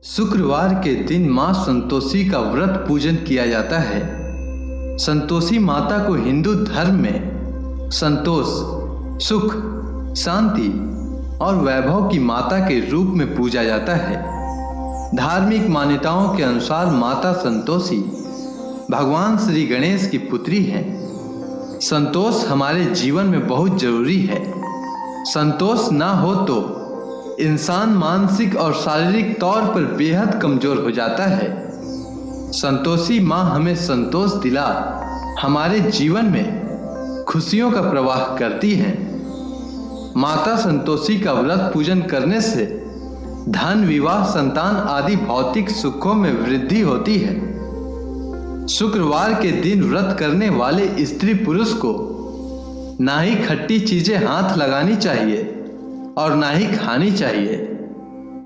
शुक्रवार के दिन मां संतोषी का व्रत पूजन किया जाता है। संतोषी माता को हिंदू धर्म में संतोष, सुख, शांति और वैभव की माता के रूप में पूजा जाता है। धार्मिक मान्यताओं के अनुसार माता संतोषी भगवान श्री गणेश की पुत्री हैं। संतोष हमारे जीवन में बहुत जरूरी है। संतोष ना हो तो इंसान मानसिक और शारीरिक तौर पर बेहद कमजोर हो जाता है। संतोषी माँ हमें संतोष दिला हमारे जीवन में खुशियों का प्रवाह करती हैं। माता संतोषी का व्रत पूजन करने से धन, विवाह, संतान आदि भौतिक सुखों में वृद्धि होती है। शुक्रवार के दिन व्रत करने वाले स्त्री पुरुष को ना ही खट्टी चीजें हाथ लगानी चाहिए और ना ही खानी चाहिए।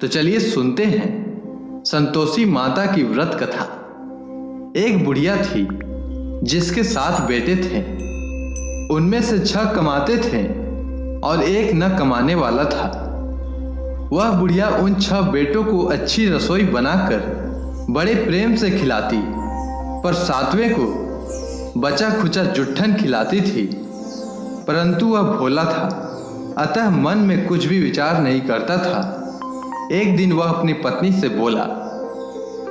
तो चलिए सुनते हैं संतोषी माता की व्रत कथा। एक बुढ़िया थी जिसके 7 बेटे थे। उनमें से 6 कमाते थे और एक न कमाने वाला था। वह बुढ़िया उन 6 बेटों को अच्छी रसोई बनाकर बड़े प्रेम से खिलाती, पर 7वें को बचा खुचा जुट्ठन खिलाती थी। परंतु वह भोला था, अतः मन में कुछ भी विचार नहीं करता था। एक दिन वह अपनी पत्नी से बोला,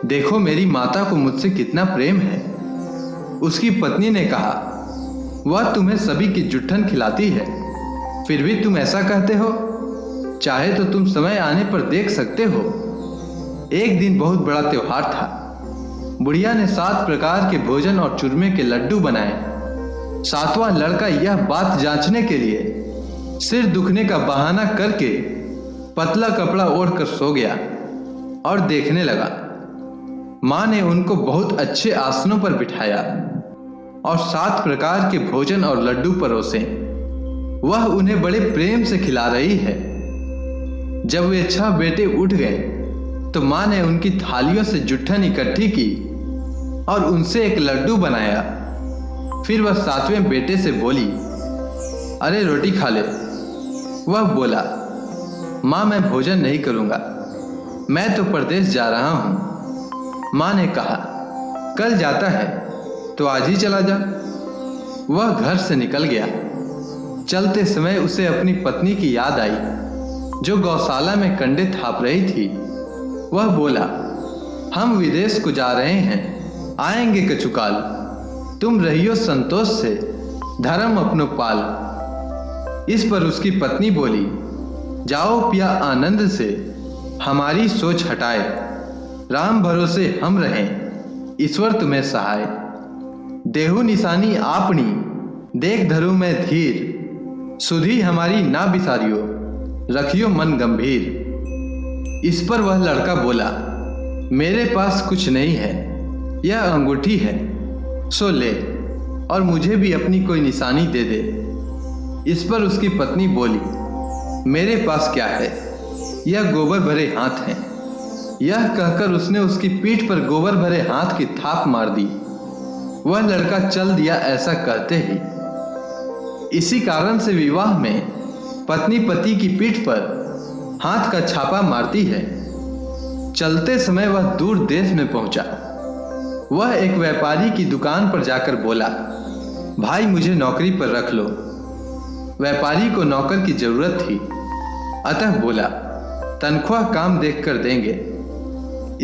देखो मेरी माता को मुझसे कितना प्रेम है। उसकी पत्नी ने कहा, वह तुम्हें सभी की जुट्ठन खिलाती है, फिर भी तुम ऐसा कहते हो। चाहे तो तुम समय आने पर देख सकते हो। एक दिन बहुत बड़ा त्योहार था। बुढ़िया ने 7 प्रकार के भोजन और चूरमे के लड्डू बनाए। 7वां लड़का यह बात जांचने के लिए सिर दुखने का बहाना करके पतला कपड़ा ओढ़कर सो गया और देखने लगा। मां ने उनको बहुत अच्छे आसनों पर बिठाया और 7 प्रकार के भोजन और लड्डू परोसे। वह उन्हें बड़े प्रेम से खिला रही है। जब वे 6 बेटे उठ गए तो मां ने उनकी थालियों से जुट्ठन इकट्ठी की और उनसे एक लड्डू बनाया। फिर वह 7वें बेटे से बोली, अरे रोटी खा ले। वह बोला, माँ मैं भोजन नहीं करूँगा, मैं तो परदेश जा रहा हूँ। माँ ने कहा, कल जाता है तो आज ही चला जा। वह घर से निकल गया। चलते समय उसे अपनी पत्नी की याद आई जो गौशाला में कंडे थाप रही थी। वह बोला, हम विदेश को जा रहे हैं, आएंगे कछुकाल। तुम रहियो संतोष से, धर्म अपनो पाल। इस पर उसकी पत्नी बोली, जाओ पिया आनंद से, हमारी सोच हटाए। राम भरोसे हम रहें, ईश्वर तुम्हें सहाय। देहु निशानी आपनी, देख धरू मैं धीर। सुधी हमारी ना बिसारियो, रखियो मन गंभीर। इस पर वह लड़का बोला, मेरे पास कुछ नहीं है, यह अंगूठी है, सो ले और मुझे भी अपनी कोई निशानी दे दे। इस पर उसकी पत्नी बोली, मेरे पास क्या है, यह गोबर भरे हाथ हैं। यह कहकर उसने उसकी पीठ पर गोबर भरे हाथ की थाप मार दी। वह लड़का चल दिया ऐसा कहते ही। इसी कारण से विवाह में पत्नी पति की पीठ पर हाथ का छापा मारती है। चलते समय वह दूर देश में पहुंचा। वह एक व्यापारी की दुकान पर जाकर बोला, भाई मुझे नौकरी पर रख लो। व्यापारी को नौकर की जरूरत थी, अतः बोला, तनख्वाह काम देखकर देंगे।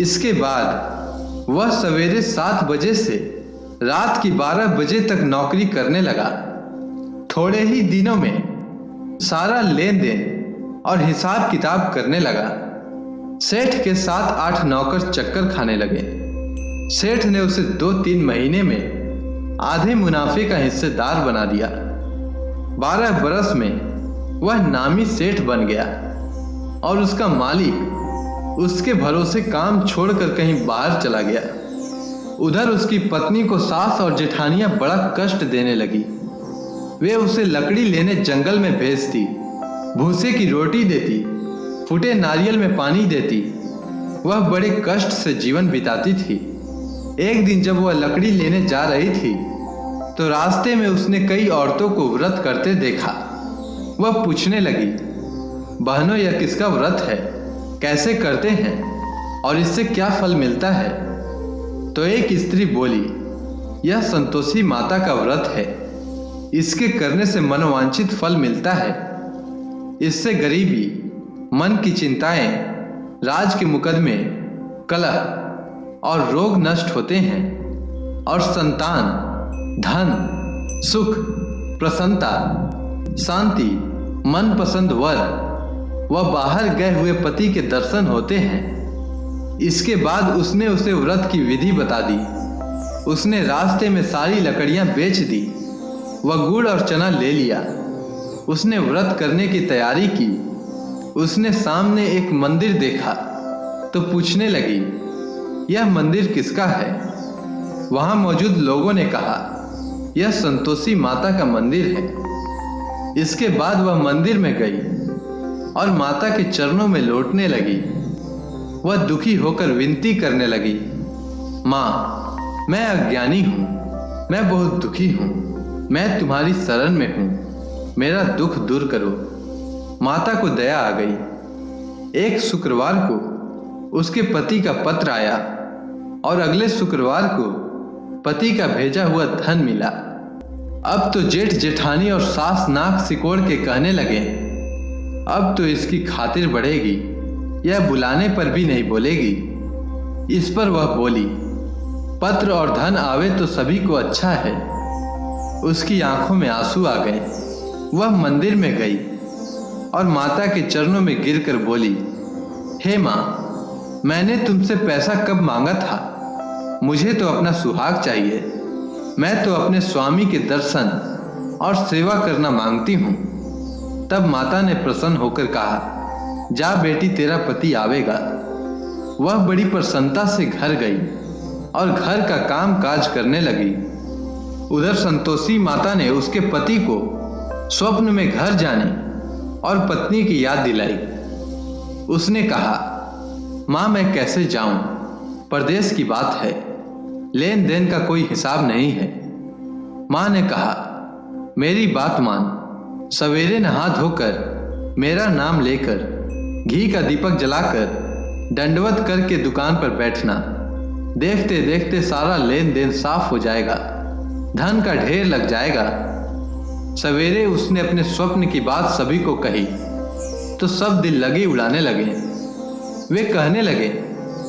इसके बाद वह सवेरे 7 बजे से रात की 12 बजे तक नौकरी करने लगा। थोड़े ही दिनों में सारा लेन देन और हिसाब किताब करने लगा। सेठ के 7-8 नौकर चक्कर खाने लगे। सेठ ने उसे 2-3 महीने में आधे मुनाफे का हिस्सेदार बना दिया। 12 बरस में वह नामी सेठ बन गया और उसका मालिक उसके भरोसे काम छोड़कर कहीं बाहर चला गया। उधर उसकी पत्नी को सास और जेठानियां बड़ा कष्ट देने लगी। वे उसे लकड़ी लेने जंगल में भेजती, भूसे की रोटी देती, फूटे नारियल में पानी देती। वह बड़े कष्ट से जीवन बिताती थी। एक दिन जब वह लकड़ी लेने जा रही थी तो रास्ते में उसने कई औरतों को व्रत करते देखा। वह पूछने लगी, बहनों यह किसका व्रत है, कैसे करते हैं? और इससे क्या फल मिलता है? तो एक स्त्री बोली, यह संतोषी माता का व्रत है, इसके करने से मनोवांछित फल मिलता है। इससे गरीबी, मन की चिंताएं, राज के मुकदमे, कलह और रोग नष्ट होते हैं और संतान, धन, सुख, प्रसन्नता, शांति, मनपसंद वर व बाहर गए हुए पति के दर्शन होते हैं। इसके बाद उसने उसे व्रत की विधि बता दी। उसने रास्ते में सारी लकड़ियां बेच दी व गुड़ और चना ले लिया। उसने व्रत करने की तैयारी की। उसने सामने एक मंदिर देखा तो पूछने लगी, यह मंदिर किसका है? वहां मौजूद लोगों ने कहा, यह संतोषी माता का मंदिर है। इसके बाद वह मंदिर में गई और माता के चरणों में लौटने लगी। वह दुखी होकर विनती करने लगी, माँ, मैं अज्ञानी हूँ, मैं बहुत दुखी हूँ, मैं तुम्हारी शरण में हूँ, मेरा दुख दूर करो। माता को दया आ गई। एक शुक्रवार को उसके पति का पत्र आया और अगले शुक्रवार को पति का भेजा हुआ धन मिला। अब तो जेठ जेठानी और सास नाक सिकोड़ के कहने लगे, अब तो इसकी खातिर बढ़ेगी, यह बुलाने पर भी नहीं बोलेगी। इस पर वह बोली, पत्र और धन आवे तो सभी को अच्छा है। उसकी आंखों में आंसू आ गए। वह मंदिर में गई और माता के चरणों में गिरकर बोली, हे माँ, मैंने तुमसे पैसा कब मांगा था? मुझे तो अपना सुहाग चाहिए। मैं तो अपने स्वामी के दर्शन और सेवा करना मांगती हूँ। तब माता ने प्रसन्न होकर कहा, जा बेटी, तेरा पति आवेगा। वह बड़ी प्रसन्नता से घर गई और घर का काम काज करने लगी। उधर संतोषी माता ने उसके पति को स्वप्न में घर जाने और पत्नी की याद दिलाई। उसने कहा, माँ, मैं कैसे जाऊं? परदेश की बात है, लेन देन का कोई हिसाब नहीं है। माँ ने कहा, मेरी बात मान, सवेरे नहा धोकर मेरा नाम लेकर घी का दीपक जलाकर दंडवत करके दुकान पर बैठना। देखते देखते सारा लेन देन साफ हो जाएगा, धन का ढेर लग जाएगा। सवेरे उसने अपने स्वप्न की बात सभी को कही तो सब दिल लगी उड़ाने लगे। वे कहने लगे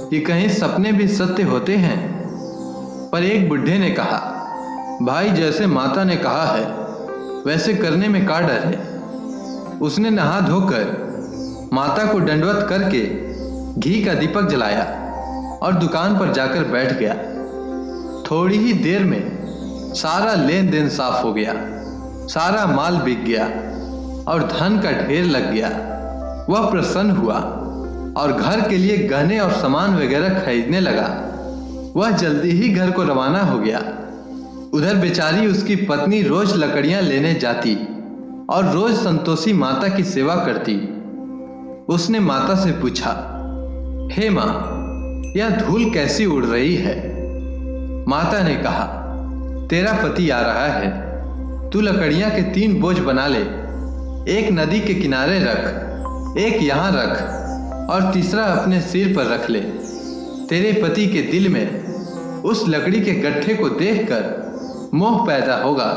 कि कहीं सपने भी सत्य होते हैं। पर एक बुढ़े ने कहा, भाई, जैसे माता ने कहा है वैसे करने में क्या डर है? उसने नहा धोकर माता को दंडवत करके घी का दीपक जलाया और दुकान पर जाकर बैठ गया। थोड़ी ही देर में सारा लेन देन साफ हो गया, सारा माल बिक गया और धन का ढेर लग गया। वह प्रसन्न हुआ और घर के लिए गहने और सामान वगैरह खरीदने लगा। वह जल्दी ही घर को रवाना हो गया। उधर बेचारी उसकी पत्नी रोज लकड़ियां लेने जाती और रोज संतोषी माता की सेवा करती। उसने माता से पूछा, हे माँ, यह धूल कैसी उड़ रही है? माता ने कहा, तेरा पति आ रहा है, तू लकड़ियां के 3 बोझ बना ले। एक नदी के किनारे रख, एक यहाँ रख और तीसरा अपने सिर पर रख ले। तेरे पति के दिल में उस लकड़ी के गट्ठे को देखकर मोह पैदा होगा।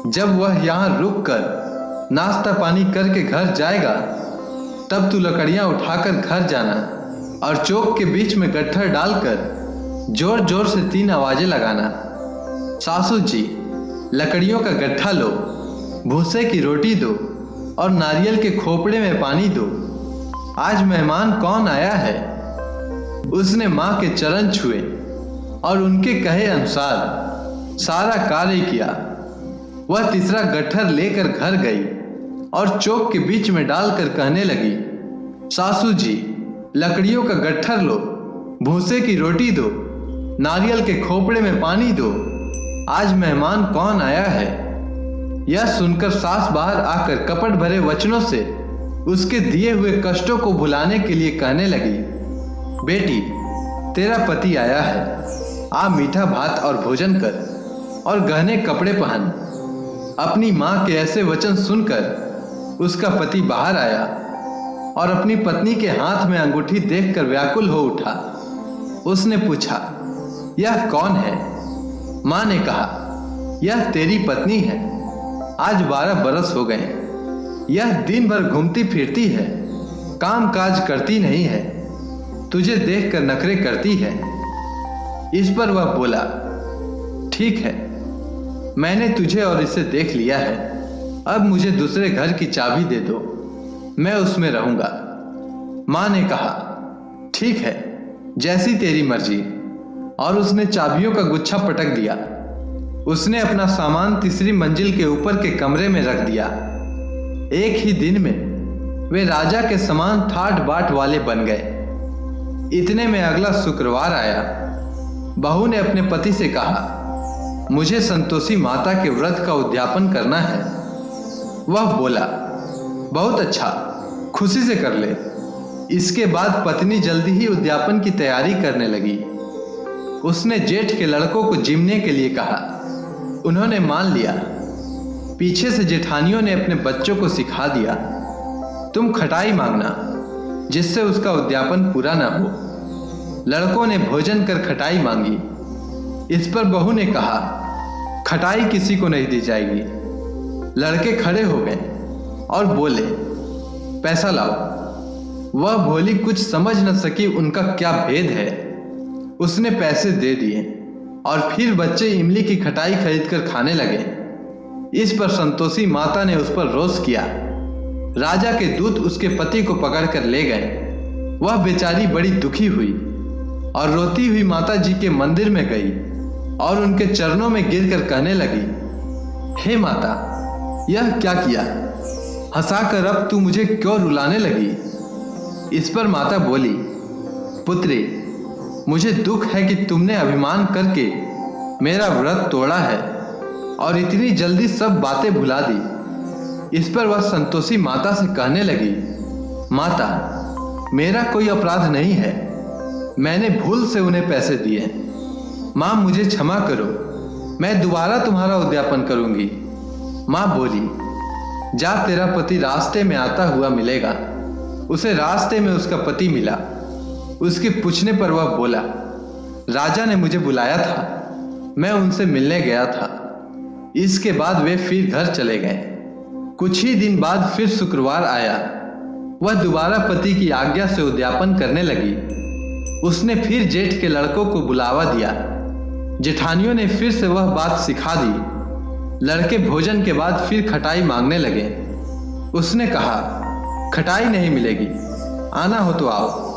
जब वह यहाँ रुक कर नाश्ता पानी करके घर जाएगा, तब तू लकड़ियां उठाकर घर जाना और चौक के बीच में गट्ठर डालकर जोर जोर से 3 आवाजें लगाना। सासू जी, लकड़ियों का गट्ठा लो, भूसे की रोटी दो और नारियल के खोपड़े में पानी दो। आज मेहमान कौन आया है? उसने माँ के चरण छुए और उनके कहे अनुसार सारा कार्य किया। वह तीसरा गट्ठर लेकर घर गई और चौक के बीच में डालकर कहने लगी, सासू जी, लकड़ियों का गट्ठर लो, भूसे की रोटी दो, नारियल के खोपड़े में पानी दो। आज मेहमान कौन आया है? यह सुनकर सास बाहर आकर कपट भरे वचनों से उसके दिए हुए कष्टों को भुलाने के लिए कहने लगी, बेटी, तेरा पति आया है, आ मीठा भात और भोजन कर और गहने कपड़े पहन। अपनी माँ के ऐसे वचन सुनकर उसका पति बाहर आया और अपनी पत्नी के हाथ में अंगूठी देखकर व्याकुल हो उठा। उसने पूछा, यह कौन है? मां ने कहा, यह तेरी पत्नी है। आज 12 बरस हो गए। यह दिन भर घूमती फिरती है, काम काज करती नहीं है, तुझे देखकर नखरे करती है। इस पर वह बोला, ठीक है, मैंने तुझे और इसे देख लिया है। अब मुझे दूसरे घर की चाबी दे दो, मैं उसमें रहूंगा। मां ने कहा, ठीक है, जैसी तेरी मर्जी। और उसने चाबियों का गुच्छा पटक दिया। उसने अपना सामान तीसरी मंजिल के ऊपर के कमरे में रख दिया। एक ही दिन में वे राजा के समान ठाट बाट वाले बन गए। इतने में अगला शुक्रवार आया। बहू ने अपने पति से कहा, मुझे संतोषी माता के व्रत का उद्यापन करना है। वह बोला, बहुत अच्छा, खुशी से कर ले। इसके बाद पत्नी जल्दी ही उद्यापन की तैयारी करने लगी। उसने जेठ के लड़कों को जिमने के लिए कहा। उन्होंने मान लिया। पीछे से जेठानियों ने अपने बच्चों को सिखा दिया, तुम खटाई मांगना जिससे उसका उद्यापन पूरा ना हो। लड़कों ने भोजन कर खटाई मांगी। इस पर बहू ने कहा, खटाई किसी को नहीं दी जाएगी। लड़के खड़े हो गए और बोले, पैसा लाओ। वह भोली कुछ समझ न सकी उनका क्या भेद है। उसने पैसे दे दिए और फिर बच्चे इमली की खटाई खरीदकर खाने लगे। इस पर संतोषी माता ने उस पर रोष किया। राजा के दूत उसके पति को पकड़कर ले गए। वह बेचारी बड़ी दुखी हुई और रोती हुई माता जी के मंदिर में गई और उनके चरणों में गिरकर कहने लगी, हे माता, यह क्या किया? हंसाकर अब तू मुझे क्यों रुलाने लगी? इस पर माता बोली, पुत्री, मुझे दुख है कि तुमने अभिमान करके मेरा व्रत तोड़ा है और इतनी जल्दी सब बातें भुला दी। इस पर वह संतोषी माता से कहने लगी, माता, मेरा कोई अपराध नहीं है, मैंने भूल से उन्हें पैसे दिए। माँ, मुझे क्षमा करो, मैं दोबारा तुम्हारा उद्यापन करूंगी। माँ बोली, जा, तेरा पति रास्ते में आता हुआ मिलेगा। उसे रास्ते में उसका पति मिला। उसके पूछने पर वह बोला, राजा ने मुझे बुलाया था, मैं उनसे मिलने गया था। इसके बाद वे फिर घर चले गए। कुछ ही दिन बाद फिर शुक्रवार आया। वह दोबारा पति की आज्ञा से उद्यापन करने लगी। उसने फिर जेठ के लड़कों को बुलावा दिया। जेठानियों ने फिर से वह बात सिखा दी। लड़के भोजन के बाद फिर खटाई मांगने लगे। उसने कहा, खटाई नहीं मिलेगी, आना हो तो आओ।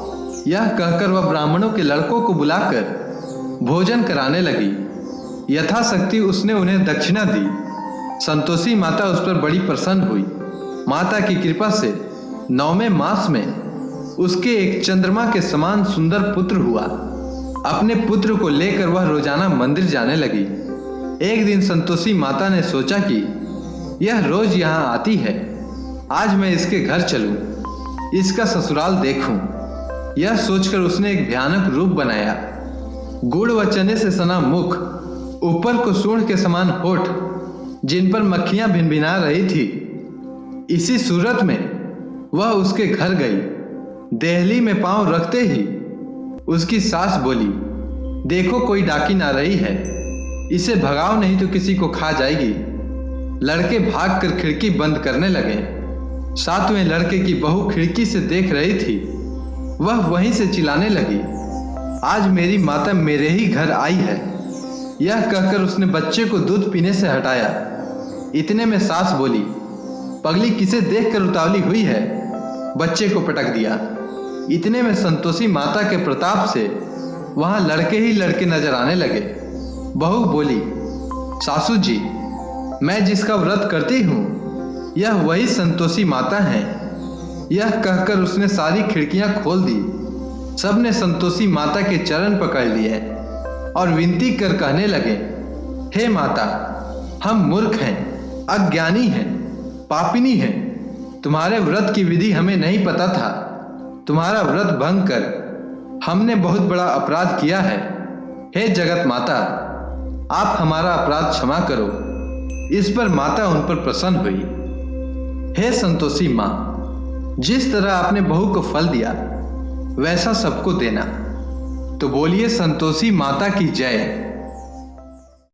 यह कहकर वह ब्राह्मणों के लड़कों को बुलाकर भोजन कराने लगी। यथाशक्ति उसने उन्हें दक्षिणा दी। संतोषी माता उस पर बड़ी प्रसन्न हुई। माता की कृपा से 9वें मास में उसके एक चंद्रमा के समान सुंदर पुत्र हुआ। अपने पुत्र को लेकर वह रोजाना मंदिर जाने लगी। एक दिन संतोषी माता ने सोचा कि यह रोज यहाँ आती है, आज मैं इसके घर चलूं, इसका ससुराल देखूं। यह सोचकर उसने एक भयानक रूप बनाया। गुड़ व चने से सना मुख, ऊपर को सूंड के समान होठ, जिन पर मक्खियां भिनभिना रही थी। इसी सूरत में वह उसके घर गई। देहली में पांव रखते ही उसकी सास बोली, देखो कोई डाकिन आ रही है, इसे भगाओ नहीं तो किसी को खा जाएगी। लड़के भागकर खिड़की बंद करने लगे। 7वें लड़के की बहू खिड़की से देख रही थी। वह वहीं से चिल्लाने लगी, आज मेरी माता मेरे ही घर आई है। यह कहकर उसने बच्चे को दूध पीने से हटाया। इतने में सास बोली, पगली किसे देखकर उतावली हुई है? बच्चे को पटक दिया। इतने में संतोषी माता के प्रताप से वहां लड़के ही लड़के नजर आने लगे। बहू बोली, सासू जी, मैं जिसका व्रत करती हूँ यह वही संतोषी माता है। यह कहकर उसने सारी खिड़कियां खोल दी। सबने संतोषी माता के चरण पकड़ लिए और विनती कर कहने लगे, हे माता, हम मूर्ख हैं, अज्ञानी हैं, पापिनी हैं। तुम्हारे व्रत की विधि हमें नहीं पता था। तुम्हारा व्रत भंग कर हमने बहुत बड़ा अपराध किया है। हे जगत माता, आप हमारा अपराध क्षमा करो। इस पर माता उन पर प्रसन्न हुई। हे संतोषी माँ, जिस तरह आपने बहू को फल दिया वैसा सबको देना। तो बोलिए संतोषी माता की जय।